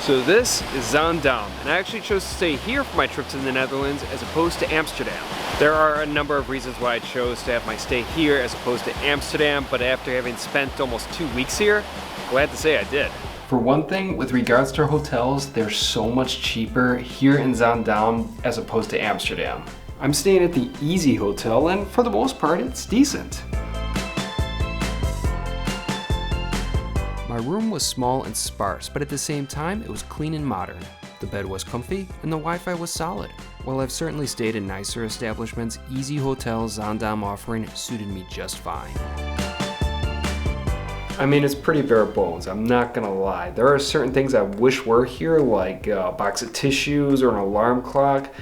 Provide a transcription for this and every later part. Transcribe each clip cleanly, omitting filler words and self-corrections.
So this is Zaandam, and I actually chose to stay here for my trip to the Netherlands as opposed to Amsterdam. There are a number of reasons why I chose to have my stay here as opposed to Amsterdam, but after having spent almost 2 weeks here, glad to say I did. For one thing, with regards to hotels, they're so much cheaper here in Zaandam as opposed to Amsterdam. I'm staying at the easyHotel, and for the most part, it's decent. My room was small and sparse, but at the same time, it was clean and modern. The bed was comfy, and the Wi-Fi was solid. While I've certainly stayed in nicer establishments, easyHotel Zaandam offering suited me just fine. I mean, it's pretty bare bones, I'm not gonna lie. There are certain things I wish were here, like a box of tissues or an alarm clock,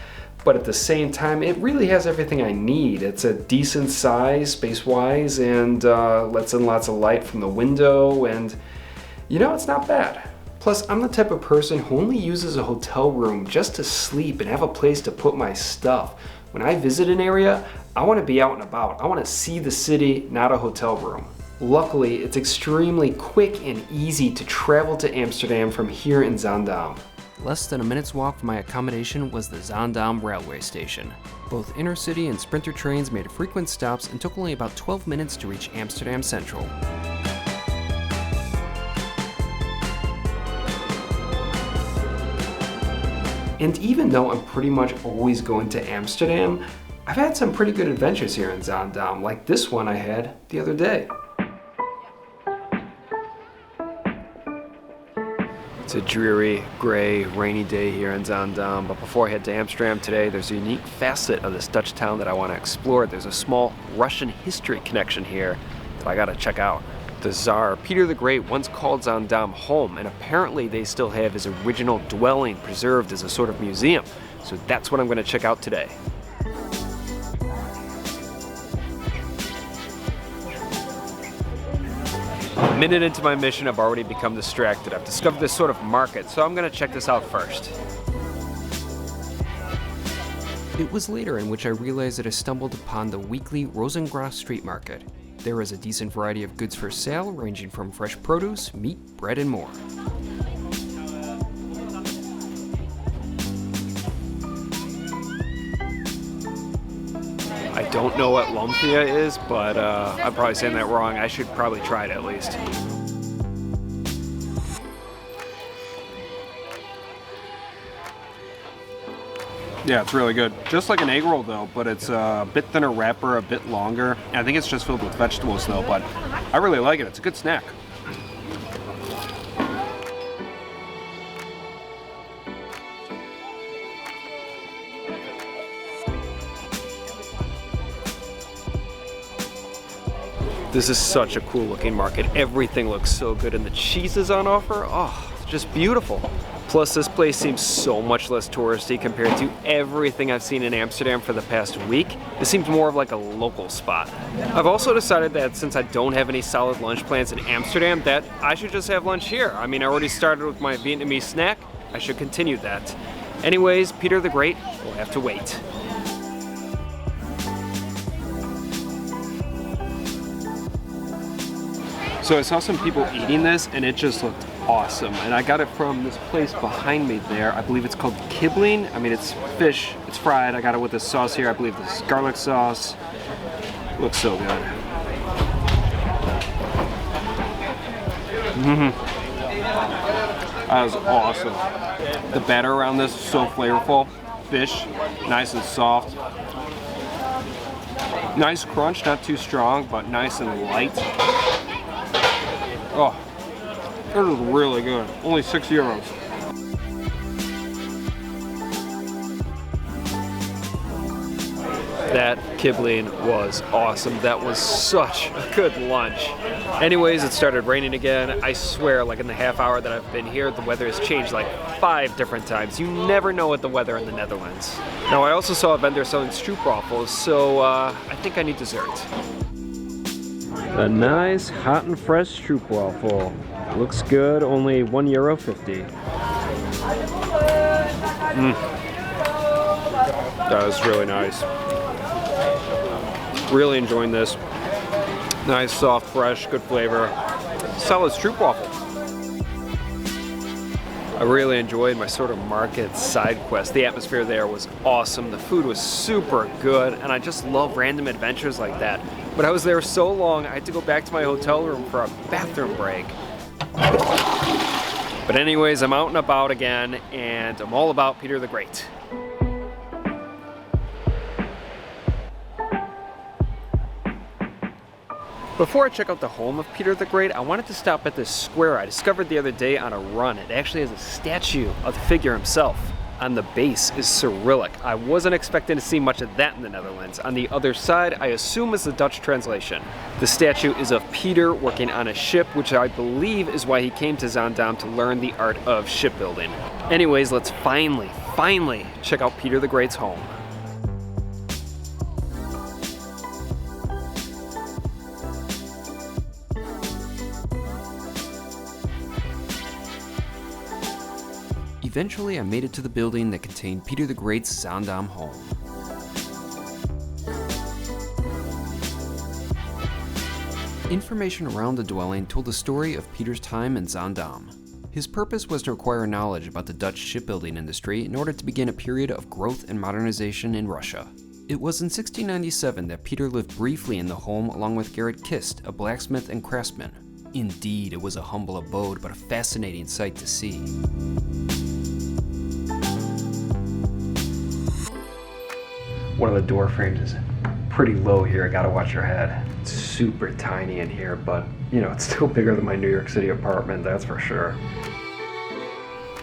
but at the same time, it really has everything I need. It's a decent size, space-wise, and lets in lots of light from the window, and you know, it's not bad. Plus, I'm the type of person who only uses a hotel room just to sleep and have a place to put my stuff. When I visit an area, I want to be out and about. I want to see the city, not a hotel room. Luckily, it's extremely quick and easy to travel to Amsterdam from here in Zaandam. Less than a minute's walk from my accommodation was the Zaandam Railway Station. Both intercity and sprinter trains made frequent stops and took only about 12 minutes to reach Amsterdam Central. And even though I'm pretty much always going to Amsterdam, I've had some pretty good adventures here in Zaandam, like this one I had the other day. It's a dreary, gray, rainy day here in Zaandam, but before I head to Amsterdam today, there's a unique facet of this Dutch town that I want to explore. There's a small Russian history connection here that I gotta check out. The Tsar Peter the Great once called Zaandam home, and apparently they still have his original dwelling preserved as a sort of museum. So that's what I'm going to check out today. A minute into my mission, I've already become distracted. I've discovered this sort of market, so I'm going to check this out first. It was later in which I realized that I stumbled upon the weekly Rozengracht Street Market. There is a decent variety of goods for sale, ranging from fresh produce, meat, bread, and more. I don't know what lumpia is, but I'm probably saying that wrong. I should probably try it at least. Yeah, it's really good. Just like an egg roll though, but it's a bit thinner wrapper, a bit longer. I think it's just filled with vegetables though, but I really like it. It's a good snack. This is such a cool looking market. Everything looks so good and the cheeses on offer, oh, it's just beautiful. Plus, this place seems so much less touristy compared to everything I've seen in Amsterdam for the past week. This seems more of like a local spot. I've also decided that since I don't have any solid lunch plans in Amsterdam, that I should just have lunch here. I mean, I already started with my Vietnamese snack. I should continue that. Anyways, Peter the Great will have to wait. So I saw some people eating this and it just looked awesome. And I got it from this place behind me there. I believe it's called kibbeling. I mean, it's fish, it's fried. I got it with this sauce here. I believe this is garlic sauce. Looks so good. That was awesome. The batter around this is so flavorful. Fish, nice and soft. Nice crunch, not too strong, but nice and light. Oh, it is really good. Only €6. That kibbeling was awesome. That was such a good lunch. Anyways, it started raining again. I swear, like in the half hour that I've been here, the weather has changed like 5 different times. You never know what the weather in the Netherlands. Now, I also saw a vendor selling stroopwafels, so I think I need dessert. A nice hot and fresh stroopwafel. Looks good, only €1.50. That was really nice. Really enjoying this. Nice, soft, fresh, good flavor. Solid stroopwafel. I really enjoyed my sort of market side quest. The atmosphere there was awesome, the food was super good, and I just love random adventures like that. But I was there so long, I had to go back to my hotel room for a bathroom break. But anyways, I'm out and about again, and I'm all about Peter the Great. Before I check out the home of Peter the Great, I wanted to stop at this square I discovered the other day on a run. It actually has a statue of the figure himself. On the base is Cyrillic. I wasn't expecting to see much of that in the Netherlands. On the other side, I assume is the Dutch translation. The statue is of Peter working on a ship, which I believe is why he came to Zaandam to learn the art of shipbuilding. Anyways, let's finally check out Peter the Great's home. Eventually, I made it to the building that contained Peter the Great's Zaandam home. Information around the dwelling told the story of Peter's time in Zaandam. His purpose was to acquire knowledge about the Dutch shipbuilding industry in order to begin a period of growth and modernization in Russia. It was in 1697 that Peter lived briefly in the home along with Gerrit Kist, a blacksmith and craftsman. Indeed, it was a humble abode, but a fascinating sight to see. One of the door frames is pretty low here. I gotta watch your head. It's super tiny in here, but you know, it's still bigger than my New York City apartment, that's for sure.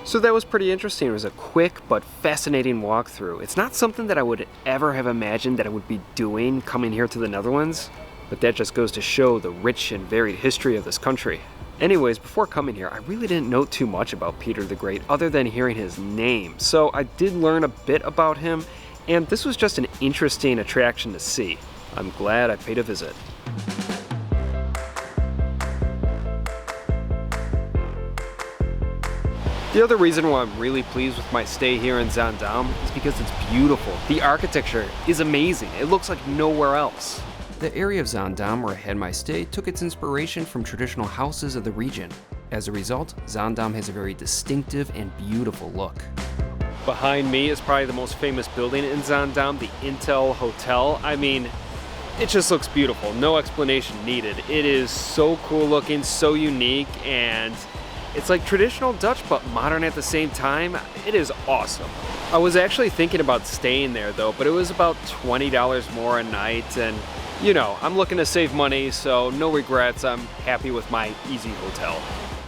So that was pretty interesting. It was a quick but fascinating walkthrough. It's not something that I would ever have imagined that I would be doing coming here to the Netherlands, but that just goes to show the rich and varied history of this country. Anyways, before coming here, I really didn't know too much about Peter the Great other than hearing his name. So I did learn a bit about him, and this was just an interesting attraction to see. I'm glad I paid a visit. The other reason why I'm really pleased with my stay here in Zaandam is because it's beautiful. The architecture is amazing. It looks like nowhere else. The area of Zaandam where I had my stay took its inspiration from traditional houses of the region. As a result, Zaandam has a very distinctive and beautiful look. Behind me is probably the most famous building in Zaandam, the Inntel Hotel. I mean, it just looks beautiful. No explanation needed. It is so cool looking, so unique, and it's like traditional Dutch but modern at the same time. It is awesome. I was actually thinking about staying there though, but it was about $20 more a night, and you know, I'm looking to save money, so no regrets. I'm happy with my easyHotel.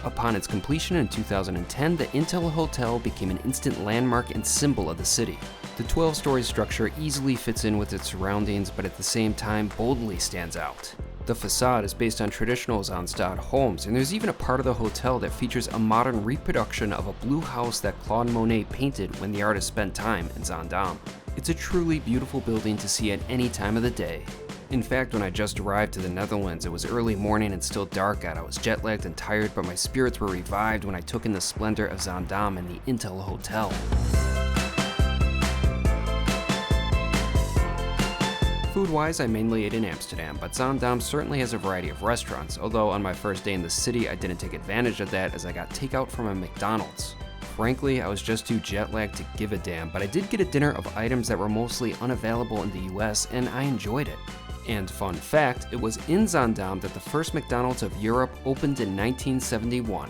Upon its completion in 2010, the Inntel Hotel became an instant landmark and symbol of the city. The 12-story structure easily fits in with its surroundings, but at the same time boldly stands out. The facade is based on traditional Zaandstad homes, and there's even a part of the hotel that features a modern reproduction of a blue house that Claude Monet painted when the artist spent time in Zaandam. It's a truly beautiful building to see at any time of the day. In fact, when I just arrived to the Netherlands, it was early morning and still dark out. I was jet-lagged and tired, but my spirits were revived when I took in the splendor of Zaandam and the Inntel Hotel. Food-wise, I mainly ate in Amsterdam, but Zaandam certainly has a variety of restaurants, although on my first day in the city, I didn't take advantage of that as I got takeout from a McDonald's. Frankly, I was just too jet-lagged to give a damn, but I did get a dinner of items that were mostly unavailable in the US, and I enjoyed it. And fun fact, it was in Zaandam that the first McDonald's of Europe opened in 1971.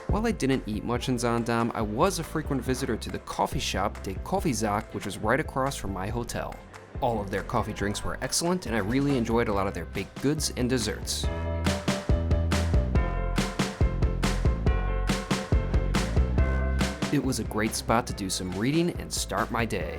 While I didn't eat much in Zaandam, I was a frequent visitor to the coffee shop de Koffiezaak, which was right across from my hotel. All of their coffee drinks were excellent, and I really enjoyed a lot of their baked goods and desserts. It was a great spot to do some reading and start my day.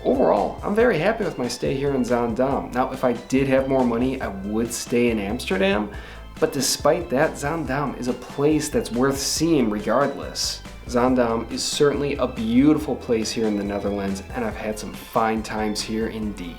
Overall, I'm very happy with my stay here in Zaandam. Now, if I did have more money, I would stay in Amsterdam, but despite that, Zaandam is a place that's worth seeing regardless. Zaandam is certainly a beautiful place here in the Netherlands, and I've had some fine times here indeed.